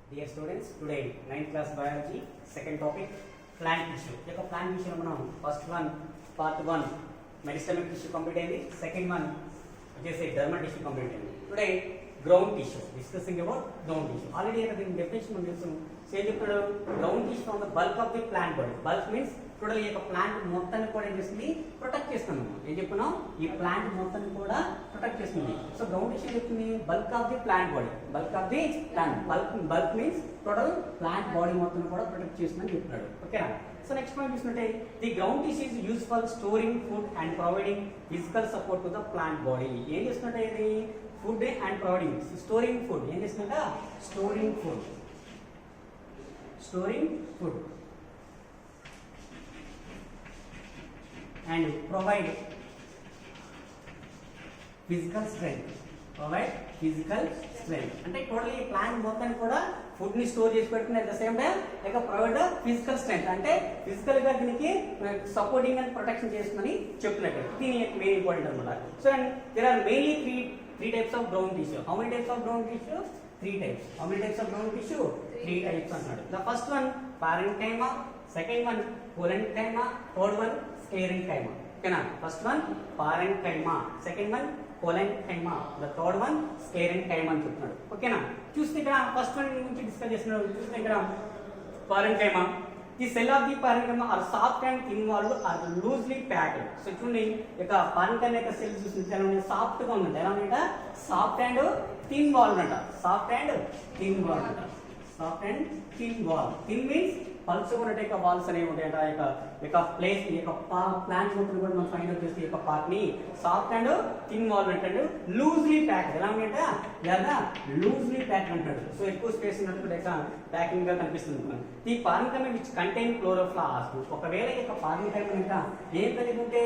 Dear students, today 9th class biology, second topic plant tissue. యొక్క plant tissue లో మనం first one part 1 meristemic tissue complete అయింది, second one వచ్చేసి dermal tissue complete అయింది. Today ground tissue, discussing about ground tissue. Already దీని definition మనం తెలుసు. ఏం చెప్తాడు? Ground tissue from the bulk of the plant body. Bulk means total ఈ యొక్క ప్లాంట్ మొత్తాన్ని కూడా ఏం చేస్తుంది, ప్రొటెక్ట్ చేస్తుంది. ఏం చెప్పున్నాం, ఈ ప్లాంట్ మొత్తాన్ని కూడా ప్రొటెక్ట్ చేస్తుంది. సో గ్రౌండ్ టిష్యూ చెప్తుంది bulk of the plant body, bulk of the plant, bulk means total plant body మొత్తం కూడా ప్రొటెక్ట్ చేస్తుందని చెప్తున్నాడు. ఓకేనా? సో నెక్స్ట్ పాయింట్ చూసుకుంటే the ground tissue is use for storing food and providing physical support to the plant body. ఏం చేస్తుంటే ఇది food and providing, storing food. ఏం చేస్తుంట, storing food and provide physical strength. అంటే టోటల్ ఈ plant మొత్తాన్ని కూడా ఫుడ్ ని స్టోర్ చేసి పెట్టుకుని at the same time like provide physical strength, అంటే ఫిజికల్ గా దీనికి సపోర్టింగ్ అండ్ ప్రొటెక్షన్ చేస్తుందని చెప్తున్నట్టు. దీని మెయిన్ ఇంపార్టెంట్ అనమాట. So and there are mainly three types of ground tissue. How many types of ground tissue? Three types. How many types of ground tissue? Three types అన్నాడు. The first one parenchyma, second one collenchyma, third one sclerenchyma. ఓకేనా? First one parenchyma, second one collenchyma, the third one sclerenchyma అని చెప్తున్నాడు. ఓకేనా? చూస్తే ఇక్కడ first one గురించి discuss చేస్తున్నాడు. చూస్తే ఇక్కడ parenchyma, the cell of the parenchyma are soft and thin walled or loosely packed. So చూడండి ఇక parenchyma యొక్క సెల్ చూస్తుంటే ఎలా ఉంది, సాఫ్ట్ గా ఉంది. ఎలా ఉందంట, సాఫ్ట్ అండ్ థిన్ వాల్ అంట. సాఫ్ట్ అండ్ థిన్ వాల్ అంట. Soft and thin wall. Thin means పల్చగా ఉన్నట్టు యొక్క వాల్స్ అనేవి ఉంటాయంట. యొక్క ప్లేస్ ఈ యొక్క ప్లాంట్ మొత్తం కూడా మనం ఫైండ్ అవుట్ చేస్తే ఈ యొక్క పార్ట్ ని సాఫ్ట్ అండ్ థిన్ వాల్ అంటాడు. Loosely packed. ఎలా ఉందంట, లేదా లూజ్లీ ప్యాక్డ్ అంటాడు. సో ఎక్కువ స్పేస్ ఉన్నట్టు ప్యాకింగ్ గా కనిపిస్తుంది. ఈ పారెన్కైమా విచ్ కంటైన్ క్లోరోప్లాస్ట్. ఒకవేళ ఈ యొక్క పారెన్కైమా ఏం కలిగి ఉంటే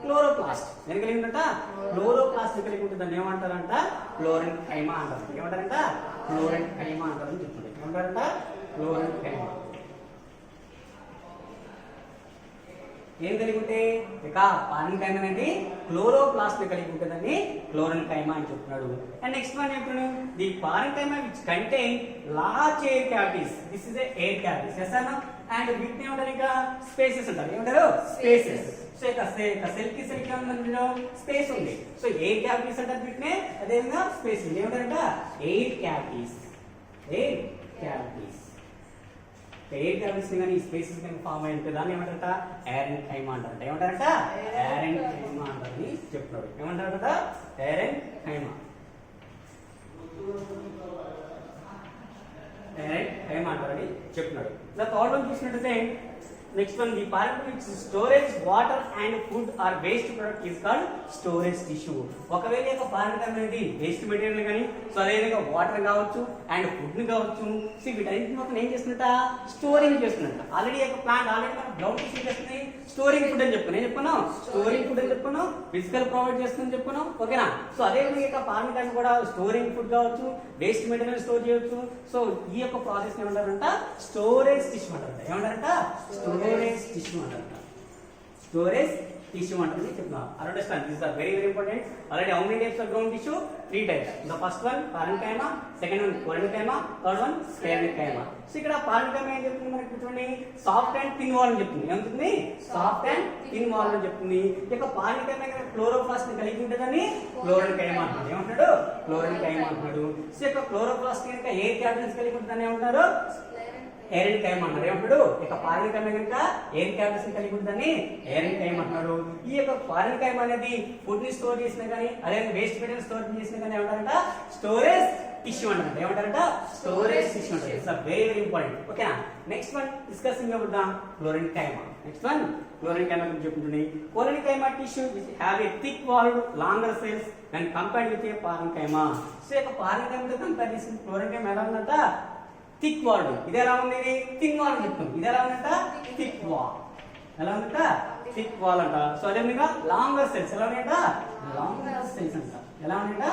క్లోరోప్లాస్ట్. ఏం కలిగి ఉందంట, క్లోరోప్లాస్ట్ కలిగి ఉంటుంది. దాన్ని ఏమంటారంట, క్లోరెన్కైమా అంటారు. ఏమంటారంట, క్లోరెన్కైమా అంటారని చెప్తుంది. ఏమంటారంట, క్లోరెన్కైమా. ఏం కలిగి ఉంటే ఇక పారెన్కైమా అనేది క్లోరోప్లాస్ట్ కలిగి ఉంటుందని క్లోరెన్కైమా అని చెప్తున్నాడు. అండ్ నెక్స్ట్ వన్ చెప్తున్నాడు, the parenchyma which contain large air cavities. This is air cavities. Yes అన్న. అండ్ వీటిని ఏమంటారు, ఇంకా స్పేసెస్ అంటారు. ఏమంటారు, స్పేసెస్. సో ఇక సెల్ కి సెల్ కి స్పేస్ ఉంది. సో ఎయిర్ క్యావిటీస్ అంటారు వీటినే. అదేవిధంగా స్పేస్ ఉంది. ఏమంటారంట, air cavities. Air cavities. Air cavities కానీ స్పేసెస్ కానీ ఫామ్ అయి ఉంటుంది. దాన్ని ఏమంటారట, పారెన్కైమా అంటారట. ఏమంటారట, పారెన్కైమా అంటారని చెప్తున్నాడు. ఏమంటారట, పారెన్కైమా. పారెన్కైమా అంటారని చెప్తున్నాడు. ఇలా థర్డ్ వన్ చూసినట్టయితే next one, the parenchyma which storage water and food or waste product is called storage tissue. ఒకవేళ యొక్క పారెన్కైమా అనేది వేస్ట్ మెటీరియల్ కానీ, సో అదేవిధంగా వాటర్ కావచ్చు అండ్ ఫుడ్ ని కావచ్చు, సో వీటన్నింటిని మొత్తం ఏం చేస్తున్నట్ట, స్టోరింగ్ చేస్తున్నట్ట. ఆల్రెడీ యొక్క ప్లాంట్ ఆల్రెడీ మనం గ్రౌండ్ టిష్యూ చేస్తుంది, స్టోరింగ్ ఫుడ్ అని చెప్పుకున్నాం. ఏం చెప్పుకున్నాం, స్టోరింగ్ ఫుడ్ అని చెప్పుకున్నాం, ఫిజికల్ ప్రొవైడ్ చేస్తుందని చెప్పుకున్నాం. ఓకేనా? సో అదేవిధంగా యొక్క పారెన్కైమా కూడా స్టోరింగ్ ఫుడ్ కావచ్చు, వేస్ట్ మెటీరియల్ స్టోర్ చేయవచ్చు. సో ఈ యొక్క ప్రాసెస్ ఏమంటారంట, స్టోరేజ్ టిష్యూ అంటారంట. ఏమంటారంట, స్టోరేజ్ టిష్యూ అంటారంట. స్టోరేజ్ టిష్యూ అంటారని చెప్తున్నాం. Understand, this are very very important. Already how many types of ground tissue? Three types. The first one parenchyma, second one collenchyma, third one sclerenchyma. So ఇక్కడ parenchyma ఏం చెప్తుంది మనకి, చూడండి soft and thin wall అని చెప్తుంది. ఏమవుతుంది, soft and thin wall అని చెప్తుంది. ఇక పారెన్కైమా క్లోరోప్లాస్ట్ ని కలిగి ఉంటుందని క్లోరెన్కైమా అంటాడు. ఏమంటాడు, క్లోరెన్కైమా అంటాడు. సో ఇక క్లోరోప్లాస్ట్ కనుక ఎయిర్ క్యావిటీస్ కలిగి ఉంటుందని ఏమంటారు, పారెన్కైమా అన్నారు. ఏమంటాడు, ఇక పారెన్కైమా కనుక ఎయిర్ క్యావిటీస్ కలిగి ఉంటుందని పారెన్కైమా అంటున్నాడు. ఈ యొక్క పారెన్కైమా అనేది ఫుడ్ ని స్టోర్ చేసినా కానీ, అదే వేస్ట్ మెటీరియల్ స్టోర్ చేసినా కానీ ఏమంటారంట, స్టోరేజ్ టిష్యూ అంటారంట. ఏమంటారంట, స్టోరేజ్ టిష్యూ అంటారు. It's very very important. ఓకేనా? Next one discussing about the chlorenchyma. Next one chlorenchyma గురించి చెప్తుంది. Chlorenchyma tissue have a thick walled longer cells and compared with a parenchyma. So యొక్క పారెన్కైమాతో compare చేసిన క్లోరెన్కైమా ఎలా ఉందంట, థిక్ వాల్. ఇది ఎలా ఉంది, థిన్ వాల్ చెప్తాం. ఇది ఎలా ఉందంట, థిక్ వాల్. ఎలా ఉందంట, థిక్ వాల్ అంట. సో అదేవిధంగా లాంగర్ సెల్స్ ఎలా ఉన్నాయంట, లాంగర్ సెల్స్ అంట. ఎలా ఉన్నాయంట,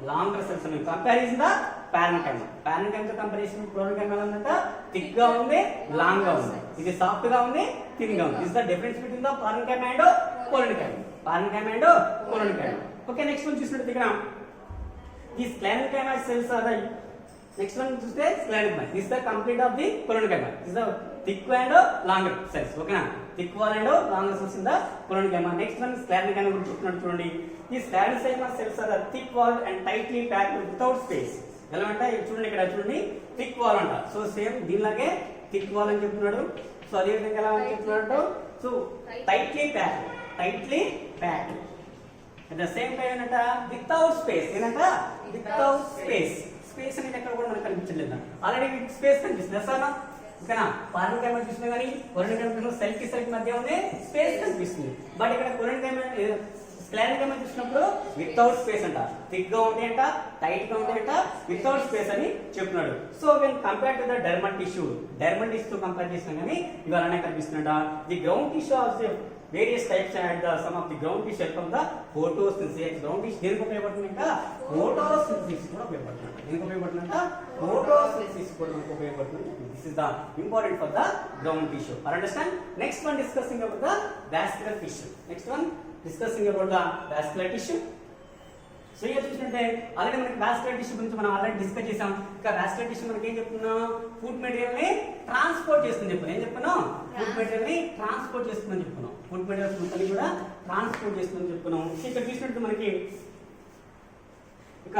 లాంగర్ సెల్స్ ఉన్నాయి. Comparison the parenchyma. పారెన్కైమా తో కంపారిజన్ క్లోరెన్కైమా ఎలా ఉందంట, థిక్ గా ఉంది, లాంగ్ గా ఉంది. ఇది సాఫ్ట్ గా ఉంది, థిన్ గా ఉంది. This the difference between the parenchyma and collenchyma. Parenchyma and collenchyma. Okay, next one చూసినట్టు ఇక్కడ ఈ sclerenchyma cells are the next one చూస్తే scleroderma. This the complete of the collenchyma. This the thick and longer cells. ఓకేనా, thick wall and longer cells in the collenchyma. Next one scleroderma గురించి చెప్తున్నాడు చూడండి. ఈ scleroderma cells are thick wall and tightly packed without space. ఎలా అంటే చూడండి, ఇక్కడ చూడండి థిక్ వాల్ అంట. సో సేమ్ దీనిలాగే థిక్ వాల్ అని చెప్తున్నాడు. సో అదే విధంగా ఎలా అని చెప్తున్నాడు, so tightly packed at the same time ఏంటంట వితౌట్ స్పేస్. ఏంటంట వితౌట్ స్పేస్. స్పేస్ అనేది ఎక్కడ కూడా మనకు కనిపించలేదు. ఆల్రెడీ స్పేస్ కనిపిస్తుంది అసలు. ఓకేనా, పారెన్కైమా చూసినా కానీ కొలోనికైమా సెల్ కి సెల్ మధ్య ఉంది స్పేస్ కనిపిస్తుంది. బట్ ఇక్కడ కొలోనికైమా స్క్లెరోడెర్మా చూసినప్పుడు వితౌట్ స్పేస్ అంట. థిక్ గా ఉంటే అంట, టైట్ గా ఉంటే అంట, వితౌట్ స్పేస్ అని చెప్తున్నాడు. So when compare to the dermal tissue తో కంపేర్ చేసినా కానీ ఇవాళనే కనిపిస్తుంట. The ground tissue also various types and the sum of the ground tissue from the photosynthesis. Ground tissue దేనికి ఉపయోగపడుతుందంట, ఫోటోసింథసిస్ కూడా ఉపయోగపడుతుంది. దేనికి ఉపయోగపడుతుందంట, ఫోటోసింథసిస్ కూడా మనకు ఉపయోగపడుతుంది. This is the important for the ground tissue. Are understand? Next one discussing about the vascular tissue. Next one discussing about the vascular tissue. So ఇక్కడ చూసినట్టే ఆల్రెడీ మనకి వాస్కులర్ టిష్యూ గురించి మనం ఆల్రెడీ డిస్కస్ చేసాం. ఇంకా వాస్కులర్ టిష్యూ మనకి ఏం చెప్తున్నాం, ఫుడ్ మెటీరియల్ ని ట్రాన్స్పోర్ట్ చేస్తుంది చెప్పాను. ఏం చెప్పుకున్నాం, ఫుడ్ మెటీరియల్ ని ట్రాన్స్పోర్ట్ చేస్తుందని చెప్పుకున్నాం. ఫుడ్ మెటీరియల్ మొత్తాన్ని కూడా ట్రాన్స్పోర్ట్ చేస్తుందని చెప్పుకున్నాం. ఇక్కడ చూసినట్టు మనకి ఇక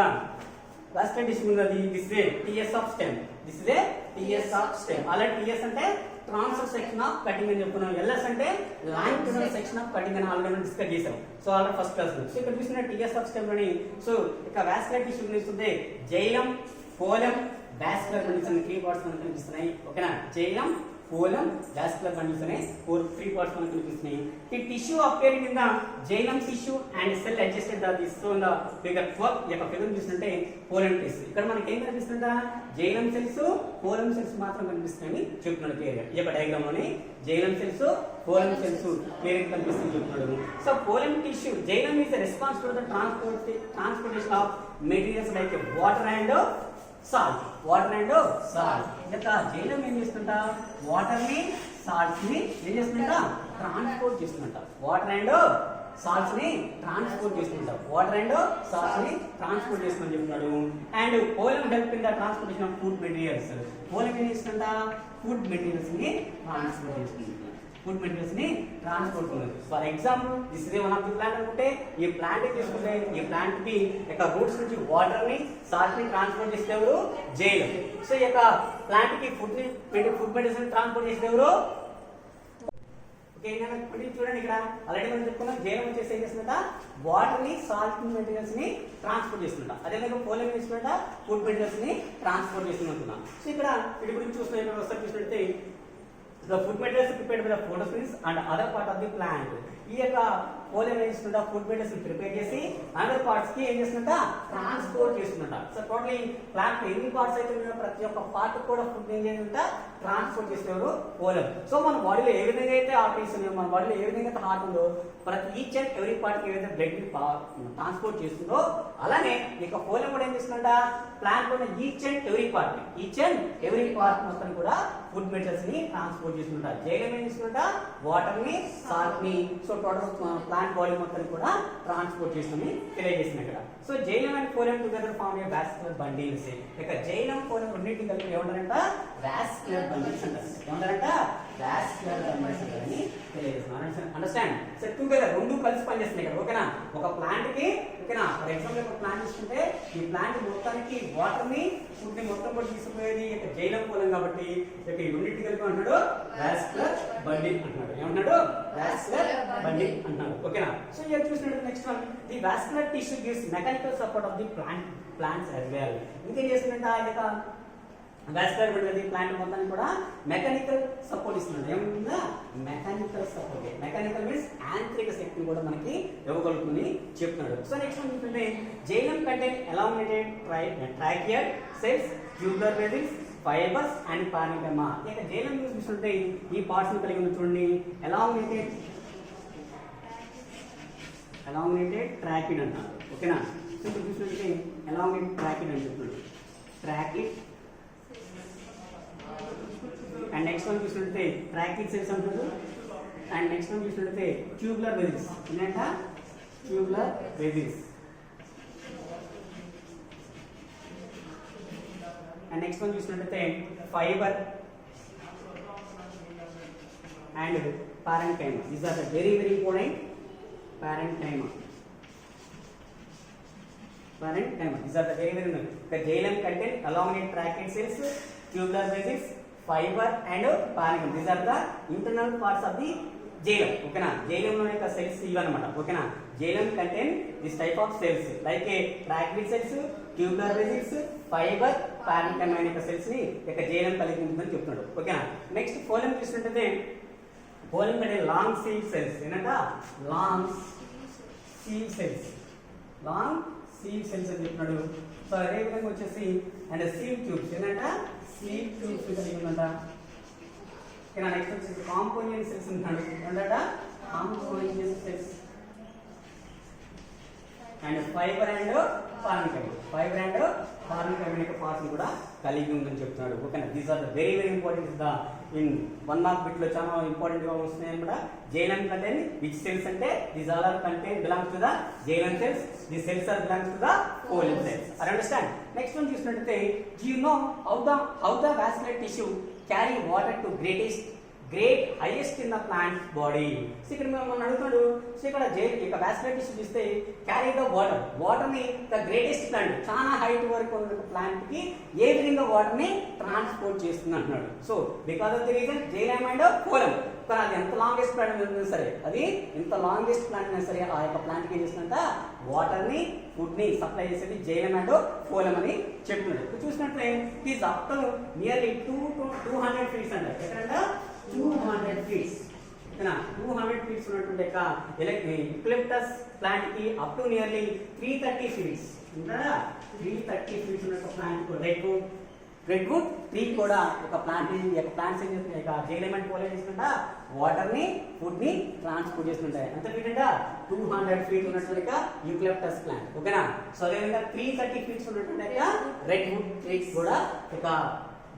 వాస్కులర్ టిష్యూ ఉన్నది. This is a TS of stem. This is a TS of stem. Already TS అంటే ట్రాన్స్ఫర్ సెక్షన్ ఆఫ్ కటింగ్ అని చెప్పుకున్నాం. ఎల్ఎస్ అంటే లాంగిట్యూడినల్ సెక్షన్ ఆఫ్ కటింగ్ అని ఆల్రెడీ డిస్కస్ చేసాం. సో ఆల్రెడీ ఫస్ట్ క్లాస్ లో. So ఇక్కడ చూసిన టిఎస్ ఆఫ్ స్టెమ్ లోని సో ఇక వాస్కులర్ టిష్యూ కనిపిస్తుంది. జైలం, ఫోలం, వాస్కులర్ బండిల్స్ అనే 3 పార్ట్స్ మనకు కనిపిస్తున్నాయి. ఓకేనా, జైలం, ఫోలం, వాస్కులర్ బండిల్స్ అనే 3 పార్ట్స్ మనకు కనిపిస్తున్నాయి. ఈ tissue appearing in the xylem tissue and cell adjusted the this so the figure 12. ఈ యొక్క ఫిగర్ చూస్తుంటే ఫోలం టిష్యూ. ఇక్కడ మనకి ఏం కనిపిస్తుందా, జైలం సెల్స్, ఫోలం సెల్స్ మాత్రం కనిపిస్తున్నాయని చెప్తున్నాడు క్లియర్. ఈ యొక్క డయాగ్రామ్ లోని xylem cells, phloem cells clear కనిపిస్తుంది చెప్తున్నాడు. So phloem tissue, xylem is responsible for the transportation of materials like water and salt. Water and salt. ఇక జైలం ఏం చేస్తుంటా, వాటర్ ని సాల్ట్స్ ని ఏం చేస్తుంటా, ట్రాన్స్పోర్ట్ చేస్తుంట. వాటర్ అండ్ సాల్ట్స్ ని ట్రాన్స్పోర్ట్ చేస్తుంటాం. వాటర్ అండ్ సాల్ట్స్ ని ట్రాన్స్పోర్ట్ చేస్తుందని చెప్తున్నాడు. And phloem help in the transportation of food materials. Phloem ఏం చేస్తుంటా, ఫుడ్ మెటీరియల్స్ ని ట్రాన్స్పోర్ట్ చేస్తుంది. ఫుడ్ మెటీరియల్స్ ని ట్రాన్స్పోర్ట్ చేస్తుంది. For example this is one of the plant అనుకుంటే ఈ ప్లాంట్ తీసుకుంటే ఈ ప్లాంట్ కి యొక్క రూట్స్ నుంచి వాటర్ ని సాల్ట్ ని ట్రాన్స్పోర్ట్ చేస్తే ఎవరు, జైలం. సో ఈ యొక్క ప్లాంట్ కి ఫుడ్ మెటీరియల్స్ ని ట్రాన్స్పోర్ట్ చేస్తే ఎవరు. చూడండి ఇక్కడ ఆల్రెడీ మనం చెప్పుకున్నాం, జైలం వచ్చేసి ఏం చేస్తుంట, వాటర్ ని సాల్ట్ మెటీరియల్స్ ని ట్రాన్స్పోర్ట్ చేస్తుంట. అదేవిధంగా పోలం చేస్తుంట, ఫుడ్ మెటీరియల్స్ ని ట్రాన్స్పోర్ట్ చేస్తుంటున్నాం. సో ఇక్కడ వీటి గురించి చూస్తున్నా ఒకసారి చూసినట్టే the food materials prepared by the photosynthesis and other part of the plant. ఈ యొక్క పోలం ఏం చేస్తుంట, ఫుడ్ మెటీరియల్స్ ప్రిపేర్ చేసి అదర్ పార్ట్స్ కి ఏం చేస్తుంట, ట్రాన్స్పోర్ట్ చేస్తుంట. సో టోటలీ ప్లాంట్ ఎన్ని పార్ట్స్ అయితే ఉన్నాయో ప్రతి ఒక్క పార్ట్ కూడా ఫుడ్ ఏం చేస్తుంట, ట్రాన్స్పోర్ట్ చేసేవారు పోలం. సో మన బాడీలో ఏ విధంగా అయితే ఆర్టరీస్ ఉన్నాయో, మన బాడీలో ఏ విధంగా అయితే హార్ట్ ఉందో, ప్రతి ఈచ్ అండ్ ఎవరీ పార్ట్ కి ఏదైతే బ్లడ్ ట్రాన్స్పోర్ట్ చేస్తుందో అలానే ఇక పోలం కూడా ఏం చేస్తుంట, ప్లాంట్ లో ఈచ్ అండ్ ఎవరీ పార్ట్ మొత్తం కూడా ఫుడ్ మెటీరియల్స్ ని ట్రాన్స్పోర్ట్ చేస్తుంట. జైలం ఏం చేస్తుంట, వాటర్ ని సాల్ట్ ని సో టోటల్ ప్లాంట్ బాడీ మొత్తం కూడా ట్రాన్స్పోర్ట్ చేస్తుంది తెలియజేసింది ఇక్కడ. So xylem and phloem together form a vascular bundles. ఇక జైలం పోలం రెండింటిని కలిపి ఏమంటారంట, వాస్కులర్ బండిల్స్ అంటారు. ఏమంటారంట, వాస్కులర్ బండిల్స్ అంటారని తెలియజేస్తున్నారు. అండర్స్టాండ్? సో టుగెదర్ రెండు కలిసి పనిచేస్తున్నాయి ఇక్కడ. ఓకేనా, ఒక ప్లాంట్ కి ఓకేనా ఫర్ ఎగ్జాంపుల్ ఒక ప్లాంట్ తీసుకుంటే ఈ ప్లాంట్ మొత్తానికి వాటర్ ని ఫుడ్ ని మొత్తం కూడా తీసుకుపోయేది ఇక జైలం పోలం కాబట్టి ఇక ఈ రెండింటి కలిపి అంటున్నాడు వాస్కులర్ బండిల్ అంటున్నాడు. ఏమన్నాడు, వాస్కులర్ బండిల్ అంటున్నాడు. ఓకేనా, సో ఇక్కడ చూసినట్టు next one the vascular tissue gives mechanical support of the plants as well. ఇంకేం చేస్తుందంటే ఆ యొక్క వాస్కులర్ బండిల్ ప్లాంట్ మొత్తానికి కూడా మెకానికల్ సపోర్ట్ ఇస్తున్నాడు. ఏముంటుందా, మెకానికల్ సపోర్ట్. మెకానికల్ మీన్స్ యాంత్రిక శక్తిని కూడా మనకి ఇవ్వగలుగుతుంది చెప్తున్నాడు. సో నెక్స్ట్ వన్ చూస్తుంటే xylem contain elongated tracheal cells, tubular vessels, fibres and parenchyma. ఇక జైలం చూస్తుంటే ఈ పార్ట్స్ కలిగి ఉంది చూడండి. ఎలాంగేటెడ్ ట్రాకిడ్ అంటారు. ఓకేనా, సో ఇప్పుడు చూసినట్టే ఎలాంగేటెడ్ ట్రాకిడ్ అని చెప్తున్నాడు. ట్రాకిడ్ అండ్ నెక్స్ట్ వన్ చూసినట్టే ట్రాకిడ్ సెల్స్ అంటారు. అండ్ నెక్స్ట్ వన్ చూసినట్టే ట్యూబులర్ వెసిల్స్. ఏంటంట, tubular vessels. And next one చూసినట్టయితే fibre and parenchyma. These are the very important parenchyma. These are the very important. The xylem contain elongate tractate cells, tubular vessels, fiber and parenchyma. These are the internal parts of the xylem. Okay na? Xylem lo యొక్క cells ఇవి అన్నమాట. Okay na? Xylem contain this type of cells like a tractate cells, tubular vessels, fiber, parenchyma అనే cells ని యొక్క xylem కలిగి ఉంటుందని చెప్తున్నాడు. Okay నా? నెక్స్ట్ ఫోలం చూసినట్టయితే ఫోలం అంటే లాంగ్ సీవ్ సెల్స్. ఏంటంట? Long sieve cells. Long sieve cells అని చెప్తున్నాడు. సో అదే విధంగా వచ్చేసి అండ్ సీవ్ ట్యూబ్స్. ఏంటంట? సీవ్ ట్యూబ్స్ కలిగి ఉందంట. ఓకేనా? నెక్స్ట్ వచ్చేసి కాంపోజియన్ సెల్స్ అంటాడు. ఏంటంట? Companion cells and fibre and parenchyma. Fibre and parenchyma యొక్క పార్ట్స్ కూడా కలిగి ఉందని చెప్తున్నాడు. ఓకేనా? These are the very very important the in 1 mark bit లో చాలా ఇంపార్టెంట్ గా వస్తున్నాయి అన్నమాట. జైలం కంటైన్ విచ్ సెల్స్ అంటే these all are contain belongs to the xylem cells. The cells are belongs to the colon cells. Are understand? Next one చూసినట్టయితే you know how the vascular tissue carry water to great highest in the plant body. So ఇక్కడ మనం అడుగుతున్నాడు. So ఇక్కడ ఇక vascular tissue చూస్తే carry the water ని the greatest plant చాలా height వరకు ఉన్న ప్లాంట్ కి ఏ విధంగా వాటర్ ని ట్రాన్స్పోర్ట్ చేస్తుంది అంటున్నాడు. So because of the reason xylem and phloem. కానీ అది ఎంత లాంగెస్ట్ ప్లాంట్ అయినా సరే, అది ఎంత లాంగెస్ట్ ప్లాంట్ అయినా సరే ఆ యొక్క ప్లాంట్ కి ఏం చేస్తుందంట వాటర్ ని ఫుడ్ ని సప్లై చేసేది జైలం అండ్ ఫోలం అని చెప్తున్నాడు. చూసినట్లే is up to nearly 200 feets అంట. ఎక్కడంట? 200 ఫీట్స్. 200 ఫీట్స్ ఉన్నటువంటి యూకలిప్టస్ ప్లాంట్ కి అప్ టు నియర్లీ 330 ఫీట్స్ ఉంటారా? 330 ఫీట్స్ ఉన్న ప్లాంట్ రెడ్వుడ్ ట్రీ కూడా ఒక ప్లాంట్ ప్లాంట్స్ ఏం చేస్తున్నాయి? జైలం అండ్ ఫోలం చేస్తుంటా వాటర్ ని ఫుడ్ ని ట్రాన్స్పోర్ట్ చేస్తుంటాయి. ఎంత ఫీట్ అంట? 200 ఫీట్ ఉన్నటువంటి యూకలిప్టస్ ప్లాంట్. ఓకేనా? సో అదేవిధంగా 330 ఫీట్స్ ఉన్నటువంటి రెడ్వుడ్ ట్రీ కూడా ఇక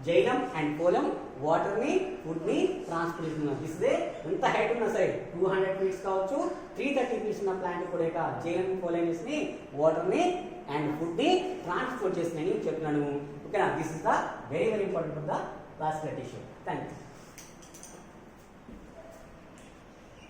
జైలం అండ్ ఫోలం వాటర్ ని ఫుడ్ ని ట్రాన్స్పోర్ట్ చేస్తున్నారు. ఇస్తే ఎంత హైట్ ఉన్నా సరే 200 ఫీట్స్ కావచ్చు, 330 ఫీట్స్ ఉన్న ప్లాంట్ కూడా ఇక జైలం ఫోలం ని వాటర్ ని అండ్ ఫుడ్ ని ట్రాన్స్పోర్ట్ చేస్తున్నాయని చెప్తున్నాను. ఓకేనా? This is the very very important for the vascular tissue. Thank you.